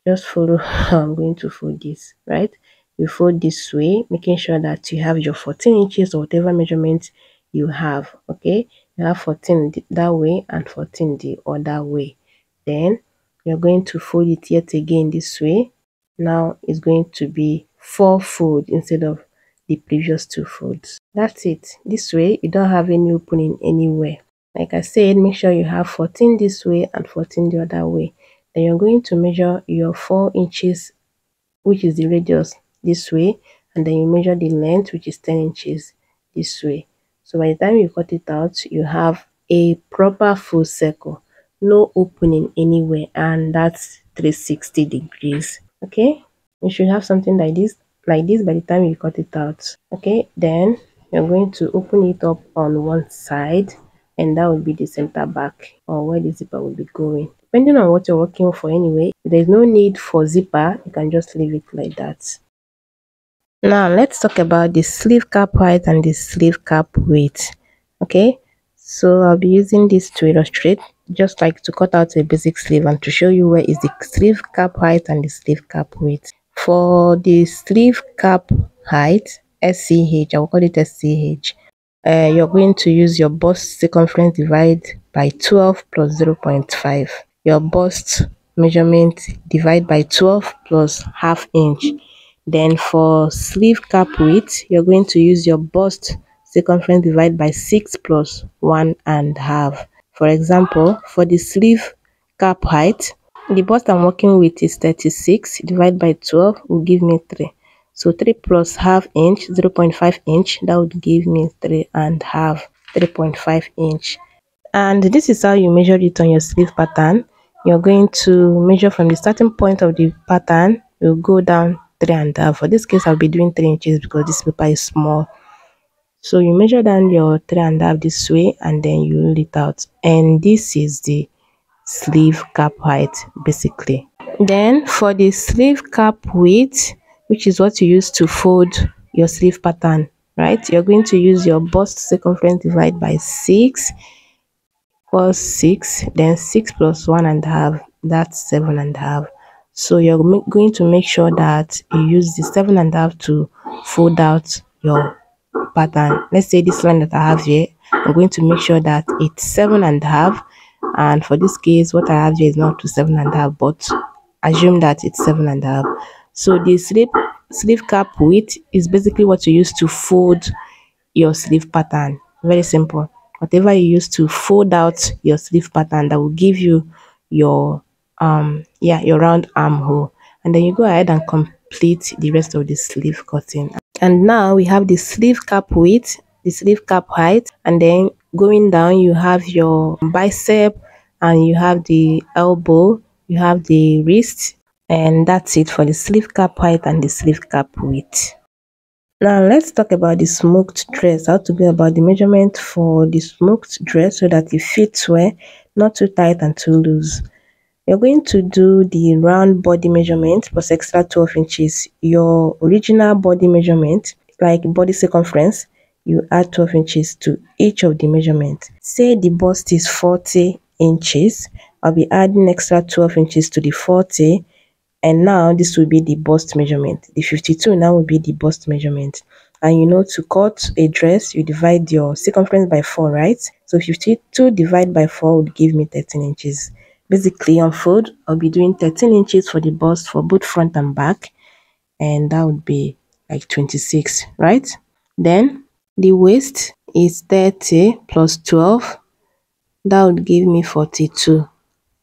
just follow how I'm going to fold this, right? You fold this way, making sure that you have your 14 inches or whatever measurement you have. Okay, you have 14 that way and 14 the other way. Then you're going to fold it yet again this way. Now it's going to be 4 fold instead of the previous 2 folds. That's it. This way you don't have any opening anywhere. Like I said, make sure you have 14 this way and 14 the other way. Then you're going to measure your 4 inches, which is the radius, this way, and then you measure the length, which is 10 inches this way. So by the time you cut it out, you have a proper full circle, no opening anywhere, and that's 360 degrees. Okay, you should have something like this by the time you cut it out. Okay, then you're going to open it up on one side, and that will be the center back, or where the zipper will be going. Depending on what you're working for anyway, there's no need for zipper, you can just leave it like that. Now let's talk about the sleeve cap height and the sleeve cap width. Okay, so I'll be using this to illustrate, just like to cut out a basic sleeve and to show you where is the sleeve cap height and the sleeve cap width. For the sleeve cap height, SCH, I will call it SCH, you're going to use your bust circumference divide by 12 plus 0.5. Your bust measurement divide by 12 plus half inch. Then for sleeve cap width, you're going to use your bust circumference divide by 6 plus 1.5. For example, for the sleeve cap height, the bust I'm working with is 36, divided by 12 will give me 3. So 3 plus half inch, 0.5 inch, that would give me 3.5, 3.5 inch. And this is how you measure it on your sleeve pattern. You're going to measure from the starting point of the pattern, you'll go down 3.5. For this case, I'll be doing 3 inches because this paper is small. So you measure down your 3.5 this way, and then you roll it out. And this is the sleeve cap height basically. Then for the sleeve cap width, which is what you use to fold your sleeve pattern, right? You're going to use your bust circumference divide by 6 plus 6, then 6 plus 1.5, that's 7.5. So you're going to make sure that you use the 7.5 to fold out your pattern. Let's say this line that I have here, I'm going to make sure that it's 7.5, and for this case what I have here is not to 7.5, but assume that it's 7.5. So the sleeve cap width is basically what you use to fold your sleeve pattern. Very simple. Whatever you use to fold out your sleeve pattern, that will give you your your round armhole, and then you go ahead and complete the rest of the sleeve cutting. And now we have the sleeve cap width, the sleeve cap height, and then going down you have your bicep, and you have the elbow, you have the wrist, and that's it for the sleeve cap height and the sleeve cap width. Now let's talk about the smoked dress, how to go about the measurement for the smoked dress so that it fits well, not too tight and too loose. You're going to do the round body measurement plus extra 12 inches. Your original body measurement, like body circumference, you add 12 inches to each of the measurements. Say the bust is 40 inches, I'll be adding extra 12 inches to the 40, and now this will be the bust measurement. The 52 now will be the bust measurement. And you know, to cut a dress, you divide your circumference by 4, right? So 52 divided by 4 would give me 13 inches. Basically, on fold, I'll be doing 13 inches for the bust for both front and back, and that would be like 26, right? Then the waist is 30 plus 12, that would give me 42.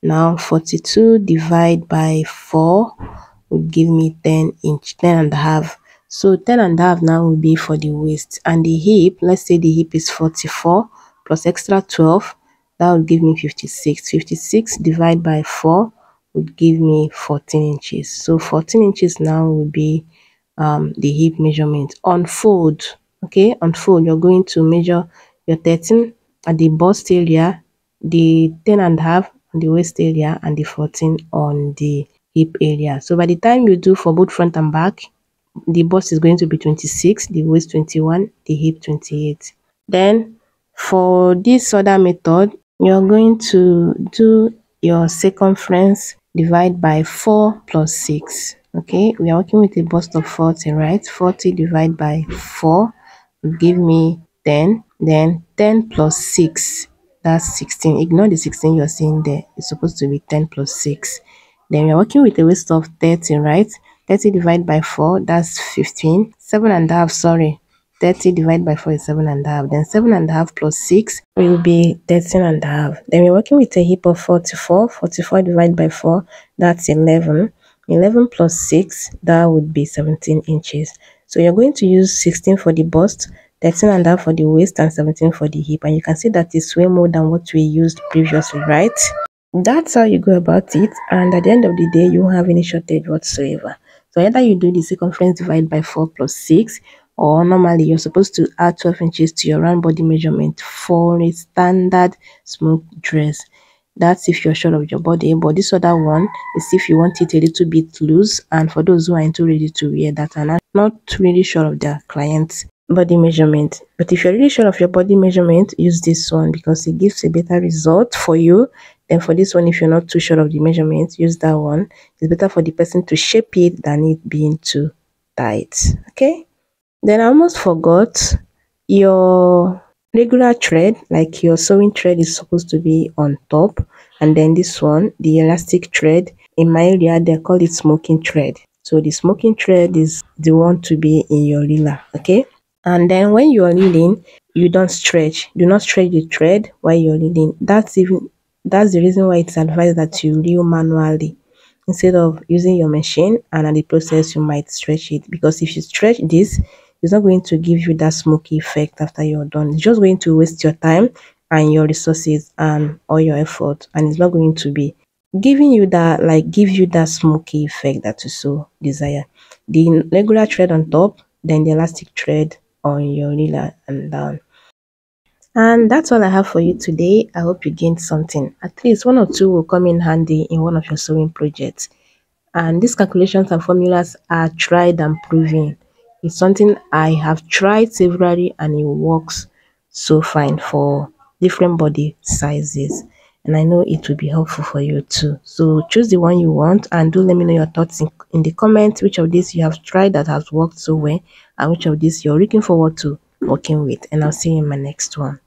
Now 42 divided by 4 would give me 10.5. So 10.5 now will be for the waist, and the hip, let's say the hip is 44 plus extra 12, that will give me 56. 56 divided by 4 would give me 14 inches. So 14 inches now will be the hip measurement. Unfold, okay, unfold, you're going to measure your 13 at the bust area, the 10.5 on the waist area, and the 14 on the hip area. So by the time you do for both front and back, the bust is going to be 26, the waist 21, the hip 28. Then for this other method, you're going to do your circumference divide by 4 plus 6. Okay, we are working with a bust of 40, right? 40 divided by 4 will give me 10. Then 10 plus 6, that's 16. Ignore the 16 you're seeing there. It's supposed to be 10 plus 6. Then we are working with a waist of 30, right? 30 divided by 4, that's 15. 7.5, sorry. 30 divided by 4 is 7.5. Then 7.5 plus 6 will be 13.5. Then we're working with a hip of 44. 44 divided by 4, that's 11. 11 plus 6, that would be 17 inches. So you're going to use 16 for the bust, 13.5 for the waist, and 17 for the hip. And you can see that it's way more than what we used previously, right? That's how you go about it, and at the end of the day you won't have any shortage whatsoever. So either you do the circumference divided by 4 plus 6, or normally you're supposed to add 12 inches to your round body measurement for a standard smoked dress. That's if you're sure of your body, but this other one is if you want it a little bit loose, and for those who are into ready to wear that are not really sure of their client's body measurement. But if you're really sure of your body measurement, use this one because it gives a better result for you. Then for this one, if you're not too sure of the measurement, use that one. It's better for the person to shape it than it being too tight. Okay, then I almost forgot, your regular thread, like your sewing thread, is supposed to be on top, and then this one, the elastic thread, in my area they call it smoking thread. So the smoking thread is the one to be in your reeler. Okay, and then when you are reeling, you don't stretch. Do not stretch the thread while you're reeling. That's the reason why it's advised that you reel manually instead of using your machine, and at the process you might stretch it, because if you stretch this, it's not going to give you that smoky effect after you're done. It's just going to waste your time and your resources and all your effort, and it's not going to be giving you that, like, give you that smoky effect that you so desire. The regular thread on top, then the elastic thread on your reeler and down. And that's all I have for you today. I hope you gained something. At least one or two will come in handy in one of your sewing projects. And these calculations and formulas are tried and proven. It's something I have tried severally and it works so fine for different body sizes. And I know it will be helpful for you too. So choose the one you want, and do let me know your thoughts in the comments, which of these you have tried that has worked so well, and which of these you're looking forward to working with. And I'll see you in my next one.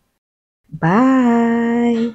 Bye.